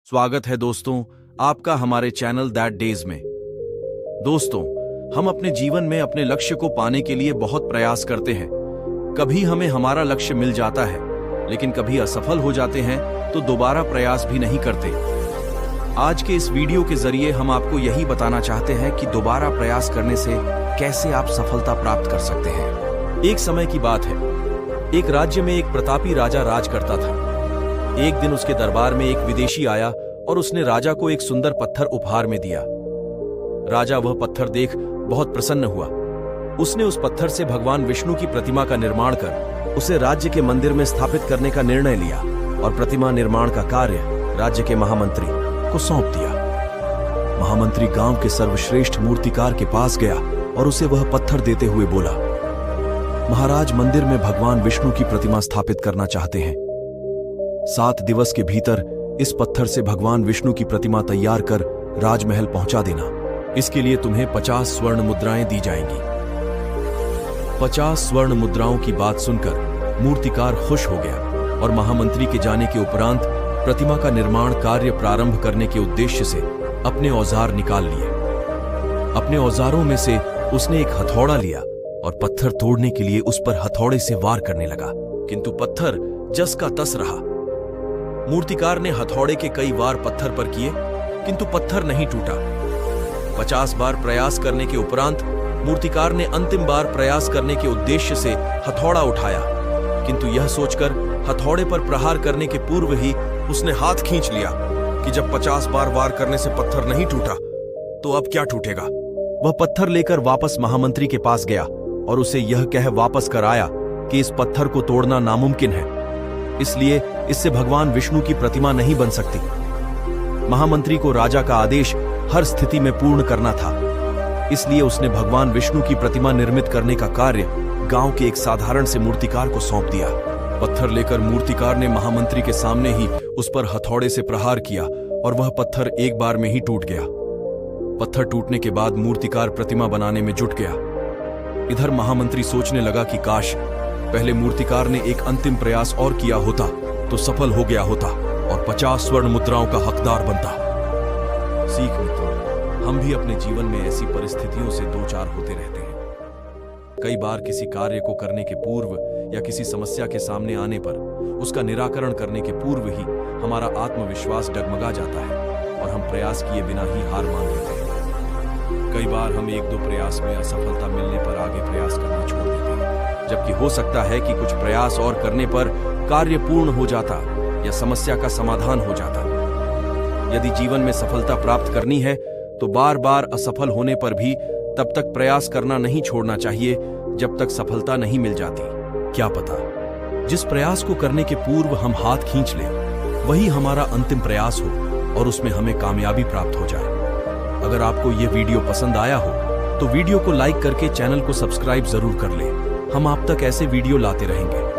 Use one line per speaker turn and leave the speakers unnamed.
स्वागत है दोस्तों आपका हमारे चैनल दैट डेज में। दोस्तों, हम अपने जीवन में अपने लक्ष्य को पाने के लिए बहुत प्रयास करते हैं। कभी हमें हमारा लक्ष्य मिल जाता है, लेकिन कभी असफल हो जाते हैं तो दोबारा प्रयास भी नहीं करते। आज के इस वीडियो के जरिए हम आपको यही बताना चाहते हैं कि दोबारा प्रयास करने से कैसे आप सफलता प्राप्त कर सकते हैं। एक समय की बात है, एक राज्य में एक प्रतापी राजा राज करता था। एक दिन उसके दरबार में एक विदेशी आया और उसने राजा को एक सुंदर पत्थर उपहार में दिया। राजा वह पत्थर देख बहुत प्रसन्न हुआ। उसने उस पत्थर से भगवान विष्णु की प्रतिमा का निर्माण कर उसे राज्य के मंदिर में स्थापित करने का निर्णय लिया और प्रतिमा निर्माण का कार्य राज्य के महामंत्री को सौंप दिया। महामंत्री गांव के सर्वश्रेष्ठ मूर्तिकार के पास गया और उसे वह पत्थर देते हुए बोला, महाराज मंदिर में भगवान विष्णु की प्रतिमा स्थापित करना चाहते हैं। 7 दिवस के भीतर इस पत्थर से भगवान विष्णु की प्रतिमा तैयार कर राजमहल पहुंचा देना। इसके लिए तुम्हें 50 स्वर्ण मुद्राएं दी जाएंगी। 50 स्वर्ण मुद्राओं की बात सुनकर मूर्तिकार खुश हो गया और महामंत्री के जाने के उपरांत प्रतिमा का निर्माण कार्य प्रारंभ करने के उद्देश्य से अपने औजार निकाल लिए। अपने औजारों में से उसने एक हथौड़ा लिया और पत्थर तोड़ने के लिए उस पर हथौड़े से वार करने लगा, किंतु पत्थर जस का तस रहा। मूर्तिकार ने हथौड़े के कई वार पत्थर पर किए, किंतु पत्थर नहीं टूटा। 50 बार प्रयास करने के उपरांत मूर्तिकार ने अंतिम बार प्रयास करने के उद्देश्य से हथौड़ा उठाया, किंतु यह सोचकर हथौड़े पर प्रहार करने के पूर्व ही उसने हाथ खींच लिया कि जब 50 बार वार करने से पत्थर नहीं टूटा तो अब क्या टूटेगा। वह पत्थर लेकर वापस महामंत्री के पास गया और उसे यह कह वापस कर आया कि इस पत्थर को तोड़ना नामुमकिन है, इसलिए इससे भगवान विष्णु की प्रतिमा नहीं बन सकती। महामंत्री को राजा का आदेश हर स्थिति में पूर्ण करना था, इसलिए उसने भगवान विष्णु की प्रतिमा निर्मित करने का कार्य गांव के एक साधारण से मूर्तिकार को सौंप दिया। पत्थर लेकर मूर्तिकार ने महामंत्री के सामने ही उस पर हथौड़े से प्रहार किया और वह पत्थर एक बार में ही टूट गया। पत्थर टूटने के बाद मूर्तिकार प्रतिमा बनाने में जुट गया। इधर महामंत्री सोचने लगा कि काश पहले मूर्तिकार ने एक अंतिम प्रयास और किया होता तो सफल हो गया होता और 50 स्वर्ण मुद्राओं का हकदार बनता। सीख मित्रों, हम भी अपने जीवन में ऐसी परिस्थितियों से दो चार होते रहते हैं। कई बार किसी कार्य को करने के पूर्व या किसी समस्या के सामने आने पर उसका निराकरण करने के पूर्व ही हमारा आत्मविश्वास डगमगा जाता है और हम प्रयास किए बिना ही हार मान लेते हैं। कई बार हम 1-2 प्रयास में असफलता मिलने पर आगे प्रयास करना छोड़ देते हैं, जबकि हो सकता है कि कुछ प्रयास और करने पर कार्य पूर्ण हो जाता या समस्या का समाधान हो जाता। यदि जीवन में सफलता प्राप्त करनी है तो बार बार असफल होने पर भी तब तक प्रयास करना नहीं छोड़ना चाहिए जब तक सफलता नहीं मिल जाती। क्या पता जिस प्रयास को करने के पूर्व हम हाथ खींच लें वही हमारा अंतिम प्रयास हो और उसमें हमें कामयाबी प्राप्त हो जाए। अगर आपको यह वीडियो पसंद आया हो तो वीडियो को लाइक करके चैनल को सब्सक्राइब जरूर कर लें। हम आप तक ऐसे वीडियो लाते रहेंगे।